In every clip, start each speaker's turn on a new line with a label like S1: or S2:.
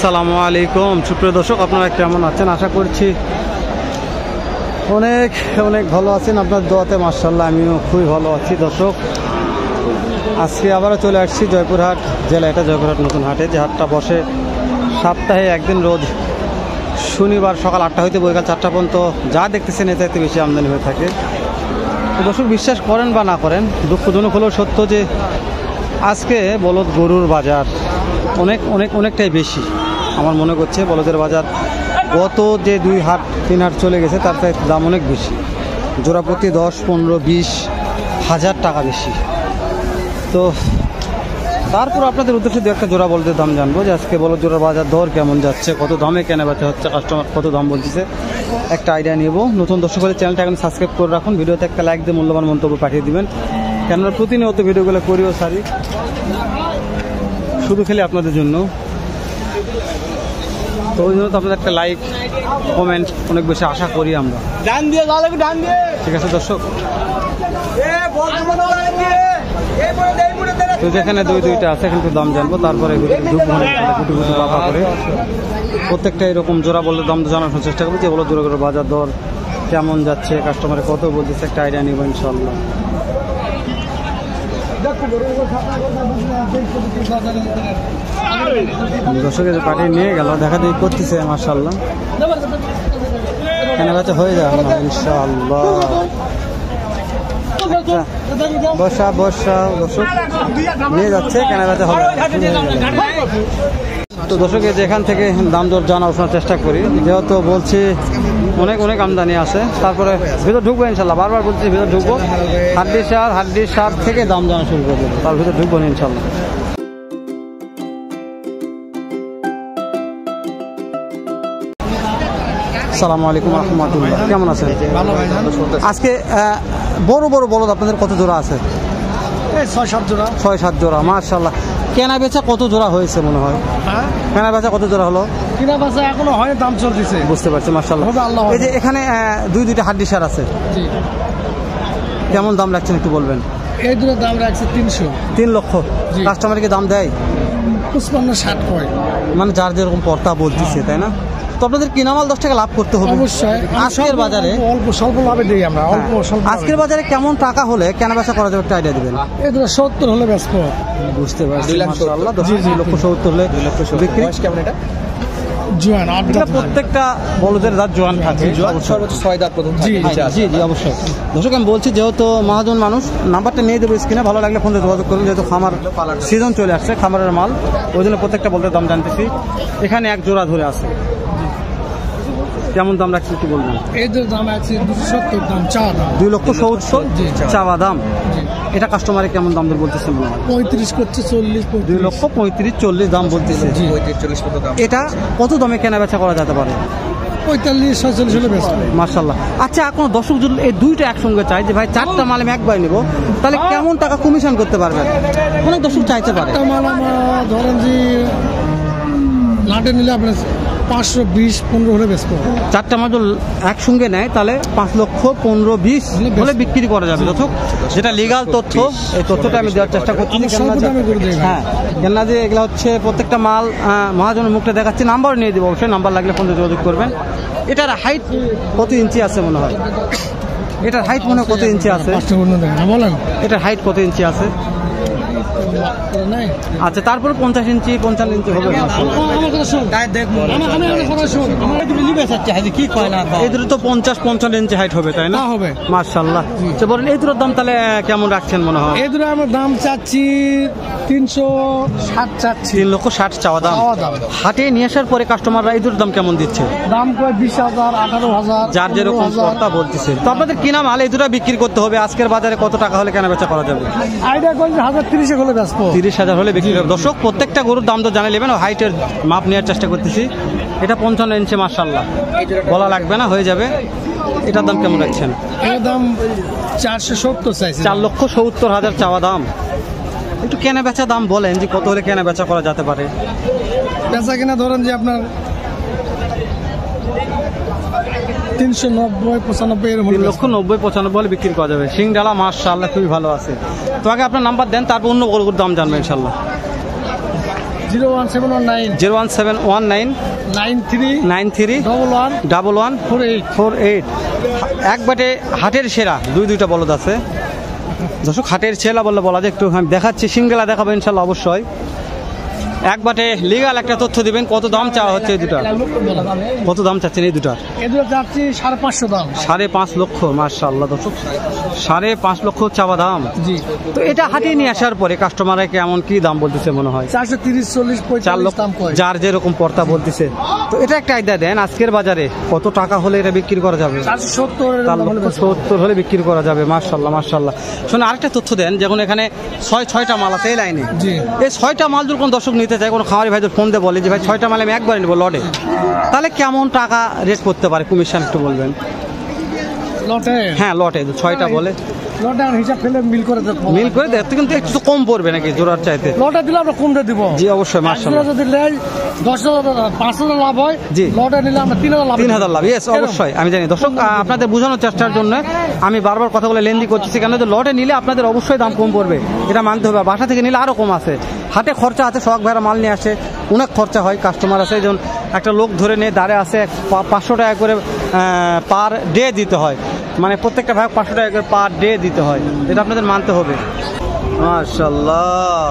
S1: আসসালামু আলাইকুম সুপ্রিয় দর্শক, আপনারা কেমন আছেন? আশা করছি অনেক অনেক ভালো আছেন। আপনার দোয়াতে মাশাআল্লাহ আমিও খুবই ভালো আছি। দর্শক, আজকে আবারও চলে আসছি জয়পুরহাট জেলা, এটা জয়পুরহাট নতুন হাটে। যে হাটটা বসে সপ্তাহে একদিন, রোজ শনিবার সকাল 8টা হইতে বৈকাল 4টা পর্যন্ত। যা দেখতেছেন এর চাইতে বেশি আমদানি হয়ে থাকে। তো দর্শক, বিশ্বাস করেন বা না করেন, দুঃখজনক হলেও সত্য যে আজকে বলদ গরুর বাজার অনেকটাই বেশি। আমার মনে করছে বলদের বাজার গত যে 2 হাট 3 হাট চলে গেছে তার চাইতে দাম অনেক বেশি। জোড়া প্রতি 10, 15, 20 হাজার টাকা বেশি। তো তারপর আপনাদের উদ্দেশ্যে দু একটা জোড়া বলদের দাম জানবো, যে আজকে বলদ জোড়ার বাজার দর কেমন যাচ্ছে, কত দামে কেনা বেচা হচ্ছে, কাস্টমার কত দাম বলতেছে, একটা আইডিয়া নেব। নতুন দর্শক হলে চ্যানেলটা এখন সাবস্ক্রাইব করে রাখুন, ভিডিওতে একটা লাইক দিয়ে মূল্যবান মন্তব্য পাঠিয়ে দিবেন। কেননা প্রতিনিয়ত ভিডিওগুলো করিও সারি শুধু খেলে আপনাদের জন্য। তো ওই জন্য তো আপনাদের একটা লাইক কমেন্ট অনেক বেশি আশা করি আমরা। ঠিক আছে দর্শক, তো যেখানে দুইটা আছে কিন্তু দাম জানবো, তারপরে গুটি বাফা করে প্রত্যেকটা এরকম জোড়া বললে দাম জানানোর চেষ্টা করবো, যে বলো জোড়া করে বাজার দর কেমন যাচ্ছে, কাস্টমারে কত বলতেছে, একটা আইডিয়া নিব ইনশাল্লাহ। দর্শকের পাঠিয়ে নিয়ে গেল, দেখা দেখি করতেছে মাশাআল্লাহ, কেনা বেচা হয়ে যাবে ইনশাআল্লাহ। বসা দর্শক নিয়ে যাচ্ছে, কেনা বেচা হবে। তো দর্শক, যেখান থেকে দাম দর জানার চেষ্টা করি, যেহেতু বলছি অনেক আমদানি আছে, তারপরে ভিতর ঢুকবো ইনশাল্লাহ। বারবার বলছি ভিতর ঢুকবো, হাড্ডির সার থেকে দাম জানা শুরু করবো, তার ভিতর ঢুকবো না ইনশাল্লাহ। আসসালামু আলাইকুম রহমতুল্লাহ, কেমন আছেন? আজকে বড় বলদ আপনাদের কত জোড়া আছে? 6-7 জোড়া মাশাআল্লাহ। কেনা বেচা কত জোড়া হয়েছে মনে হয়? কেনা বেচা কত জোড়া হলো?
S2: কেনা বেচা এখনো হয়নি, দাম চলতেছে।
S1: বুঝতে পারছি মাশাআল্লাহ। এই যে এখানে দুইটা হাড্ডি সার আছে, কেমন দাম রাখছেন একটু বলবেন?
S2: এই দুটো দাম রাখছে
S1: 3 লক্ষ। কাস্টমারকে দাম দেয়
S2: 55-60 কয়,
S1: মানে যার যেরকম পর্তা বলতেছে, তাই না? তো আপনাদের কিনামাল 10 টাকা লাভ করতে হবে
S2: অবশ্যই।
S1: আজকের বাজারে
S2: অল্প স্বল্প লাভে দিই আমরা, অল্প স্বল্প।
S1: আজকের বাজারে কেমন টাকা হলে কেনা বেচা করা যাবে একটা আইডিয়া দিবেন?
S2: এই দুটো 70 হলে বেচবো।
S1: বুঝতে পারছি মাশাআল্লাহ। 2 লক্ষ 70 হলে বিক্রি।
S2: কেমন এটা? জোয়ান 8 দাঁত।
S1: প্রত্যেকটা বলদের দাঁত জোয়ান থাকে,
S2: সর্বোচ্চ 6 দাঁত প্রথম থাকে।
S1: জি অবশ্যই। দর্শক, আমি বলছি যেহেতু মহাজন মানুষ, নাম্বারটা নিয়ে দেবো স্ক্রিনে, ভালো লাগলে ফোনে যোগাযোগ করুন। যেহেতু খামার সিজন চলে আসছে, খামারের মাল, ওই জন্য প্রত্যেকটা বলদের দাম জানতেছি। এখানে এক জোড়া ধরে আছে, কেমন দাম রাখছি একটু বলবেন?
S2: এই দুটো দাম আছে 270, দাম চাওয়া দাম
S1: 2 লক্ষ 70 চাওয়া দাম। এটা কাস্টমারে কেমন দাম দর বলতেছে মনে হয়?
S2: 35 করছে, 40,
S1: 2 লক্ষ 35-40 দাম বলতেছে।
S2: 40 মতো দাম।
S1: এটা কত দামে কেনা বেচা করা যেতে পারে?
S2: 45-46 হলে বেচবো
S1: মাশাআল্লাহ। আচ্ছা, এখন দর্শক যদি এই দুইটা একসঙ্গে চাই, যে ভাই 4টা মাল আমি একবার নেবো, তাহলে কেমন টাকা কমিশন করতে পারবেন? অনেক দর্শক চাইতে পারে।
S2: মাল আমরা ধরেন যে লাটে নিলে আপনার 520-15 হলে বেচবো।
S1: 4টা মাল একসঙ্গে নেয় তাহলে 5 লক্ষ 15-20 হলে বিক্রি করা যাবে। দর্শক, যেটা লিগাল তথ্য, এই তথ্যটা আমি দেওয়ার চেষ্টা করছি। হ্যাঁ, কেননা যে এগুলো হচ্ছে প্রত্যেকটা মাল মহাজনের মুখটা দেখাচ্ছি। নাম্বার নিয়ে দেবো, অবশ্যই নাম্বার লাগলে ফোনে যোগাযোগ করবেন। এটার হাইট কত ইঞ্চি আছে মনে হয়? এটার হাইট মনে হয় কত ইঞ্চি আছে? এটার হাইট কত ইঞ্চি আছে? আচ্ছা, তারপরে 50 ইঞ্চি 55 ইঞ্চি হবে। এই দুটো তো 50-55 ইঞ্চি হাইট হবে, তাই না?
S2: হবে
S1: মাশাআল্লাহ। তো বলেন এই দুটোর দাম তাহলে কেমন রাখছেন মনে হয়?
S2: এই দুটো আমার দাম চাচ্ছি 360 চাচ্ছি।
S1: 3 লক্ষ 60 চাওয়া দাম। হাটে নিয়ে আসার পরে কাস্টমাররা এই দুটোর দাম কেমন দিচ্ছে?
S2: দাম কয় 20,000, 18,000,
S1: যার যেরকম কথা বলতেছে। তো আপনাদের কিনা মাল এই দুটো বিক্রি করতে হবে, আজকের বাজারে কত টাকা হলে কেনা বেচা করা যাবে?
S2: আইডিয়া করলে 1030 হলে বেচবো।
S1: 30,000 হলে বিক্রি হবে। দর্শক, প্রত্যেকটা গরুর দাম তো জানিয়ে নেবেন, হাইটের মাপ নেওয়ার চেষ্টা করতেছি। এটা 55 ইঞ্চি মাশাআল্লাহ, বলা লাগবে না, হয়ে যাবে। এটার দাম কেমন রাখছেন?
S2: এর দাম 470 চাইছি।
S1: 4,70,000 চাওয়া দাম। একটু কেনা বেচা দাম বলেন, যে কত হলে কেনা বেচা করা যেতে পারে?
S2: বেচা কিনা ধরেন যে আপনার
S1: 390-95 বলে বিক্রি করা যাবে। সিংডালা মাশাআল্লাহ খুবই ভালো আছে। তো আগে আপনার নাম্বার দেন, তারপর অন্য গরুর দাম জানবেন ইনশাআল্লাহ।
S2: 01719
S1: 01719
S2: 93
S1: 93
S2: 11
S1: 11 48 একবারে হাটের সেরা দুইটা বলদ আছে দর্শক। হাটের সেরা বললে বলা যায়, একটু আমি দেখাচ্ছি, সিঙ্গেলা দেখাবো ইনশাল্লাহ অবশ্যই। একবারে লিগাল একটা তথ্য দিবেন, কত দাম চাওয়া হচ্ছে এই দুটার, কত দাম চাচ্ছেন এই দুটার?
S2: এগুলো যাচ্ছি 550 দাম।
S1: 5.5 লক্ষ, মাশাআল্লাহ দর্শক, 5.5 লক্ষ চাওয়া দাম।
S2: জি।
S1: তো এটা হাটিয়ে নিয়ে আসার পরে কাস্টমাররা কেমন কি দাম বলতেছে মনে হয়?
S2: 430 40
S1: 4
S2: 45
S1: লক্ষ,
S2: দাম কয়।
S1: যার যেরকম পর্তা বলতেছে। তো এটা একটা আইডিয়া দেন, আজকের বাজারে কত টাকা হলে এটা বিক্রি করা যাবে?
S2: 470
S1: হলে বিক্রি করা যাবে। মাশাআল্লাহ মাশাআল্লাহ। শুনে আরেকটা তথ্য দেন, যখন এখানে 6টা মাল আছে এই লাইনে,
S2: জি।
S1: এই 6টা মাল যদি কোনো দর্শক নিতে চায়, কোনো খামারি ভাইদের ফোন দিয়ে বলে যে ভাই 6টা মাল আমি একবার নেবো লটে, তাহলে কেমন টাকা রেট করতে পারে কমিশন একটু বলবেন?
S2: লটে?
S1: হ্যাঁ লটে 6টা বলে
S2: লটে হিসাব ফেলে মিল করে
S1: দেয়, কিন্তু একটু কম পড়বে নাকি জোড়ার চাইতে?
S2: লটে দিলে আমরা কম দিয়ে দিব।
S1: জি অবশ্যই, মাশাআল্লাহ।
S2: যদি নেই 10,000 5,000 লাভ হয়,
S1: জি।
S2: লটে নিলে আমরা 3,000 লাভ।
S1: 3,000 লাভ, ইয়েস অবশ্যই আমি জানি দর্শক। আপনাদের বোঝানোর চেষ্টার জন্য আমি বারবার কথাগুলো লেন্দি করতেছি, কেন যে লটে নিলে আপনাদের অবশ্যই দাম কম পড়বে, এটা মানতে হবে। বাসা থেকে নিলে আরও কম আছে, হাটে খরচা আছে, শখ ভাইরা মাল নিয়ে আসে, অনেক খরচা হয়, কাস্টমার আছে, যেমন একটা লোক ধরে নিয়ে দাঁড়ে আছে 500 টাকা করে পার ডে দিতে হয়, মানে প্রত্যেকটা ভাই 500 টাকা করে পার ডে দিতে হয়, এটা আপনাদের মানতে হবে। মাশাআল্লাহ।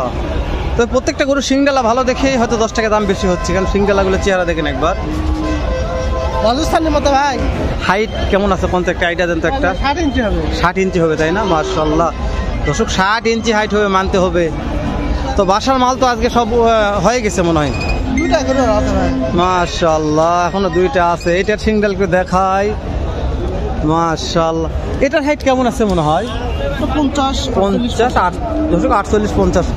S1: তো প্রত্যেকটা গরু সিংডালা ভালো দেখেই হয়তো 10 টাকা দাম বেশি হচ্ছে, কারণ সিংডালাগুলো চেহারা দেখেন একবার।
S2: রাজস্থানের মতো ভাই।
S1: হাইট কেমন আছে কোন একটা আইডিয়া দেন তো একটা?
S2: 60 ইঞ্চি হবে।
S1: 60 ইঞ্চি হবে তাই না? মাশাআল্লাহ দর্শক, 60 ইঞ্চি হাইট হবে, মানতে হবে। তো বাসার মাল তো আজকে সব হয়ে গেছে মনে হয়।
S2: দুইটা করে আছে ভাই।
S1: মাশাআল্লাহ, এখনো 2টা আছে। এটার সিংডালকে দেখাই, মাশাআল্লাহ। এটার হাইট কেমন আছে মনে হয়?
S2: 50
S1: দর্শক 48 50।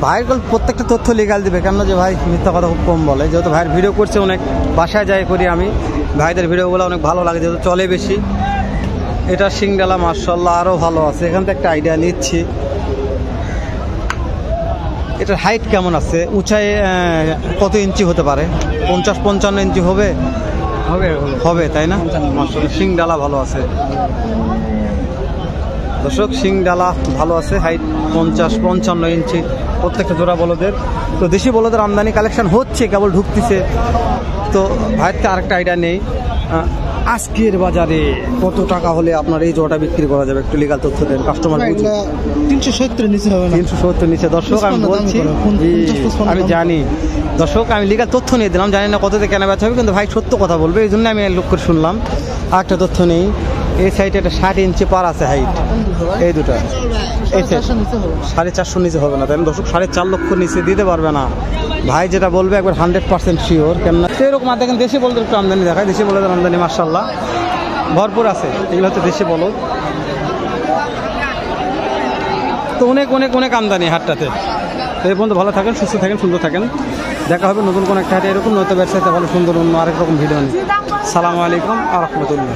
S1: ভাই প্রত্যেকটা তথ্য লিগাল দিবে, কেন যে ভাই মিথ্যা কথা খুব কম বলে, যেহেতু ভাইয়ের ভিডিও করছে অনেক, বাসায় যাই করি আমি, ভাইদের ভিডিওগুলো অনেক ভালো লাগে যেহেতু চলে বেশি। এটা সিংডালা মাশাআল্লাহ আরও ভালো আছে। এখান থেকে একটা আইডিয়া নিচ্ছি, এটার হাইট কেমন আছে, উঁচাই কত ইঞ্চি হতে পারে? 50-55 ইঞ্চি হবে হবে তাই না? মাশাআল্লাহ, সিংডালা ভালো আছে দর্শক, সিংডালা ভালো আছে, হাইট 50-55 ইঞ্চি প্রত্যেকটা জোড়া বলদের। তো দেশি বলদের আমদানি কালেকশন হচ্ছে, কেবল ঢুকতেছে। তো ভাইয়ের আরেকটা আইডিয়া নেই, আজকের বাজারে কত টাকা হলে আপনার এই জোড়াটা বিক্রি করা যাবে, একটু লিগাল তথ্য দেন, কাস্টমার
S2: 370 নিচে হবে না।
S1: 370 নিচে দর্শক আমি বলছি, আমি জানি দর্শক, আমি লিগাল তথ্য নিয়ে দিলাম, জানি না কততে কেনা বেচা হবে, কিন্তু ভাই সত্য কথা বলবে, এই জন্য আমি লোক করে শুনলাম। আর একটা তথ্য নেই, এই সাইডে একটা 60 ইঞ্চি পার আছে হাইট, এই দুটো এই সাইড 450 নিচে হবে না তাই না দর্শক? 4.5 লক্ষ নিচে দিতে পারবে না ভাই, যেটা বলবে একবার 100% শিওর। কেননা এরকম আর দেখেন দেশি বলদের একটু আমদানি দেখায়, দেশি বলদের আমদানি মাশাআল্লাহ ভরপুর আছে, এগুলো হচ্ছে দেশি বলদ। তো অনেক অনেক অনেক আমদানি হাটটাতে। তো এই পর্যন্ত ভালো থাকেন, সুস্থ থাকেন, সুন্দর থাকেন। দেখা হবে নতুন কোনো একটা হাটে এরকম নয়তো ব্যবসাতে ভালো সুন্দর অন্য আরেক রকম ভিডিও নিয়ে। সালামু আলাইকুম ওয়া রাহমাতুল্লাহ।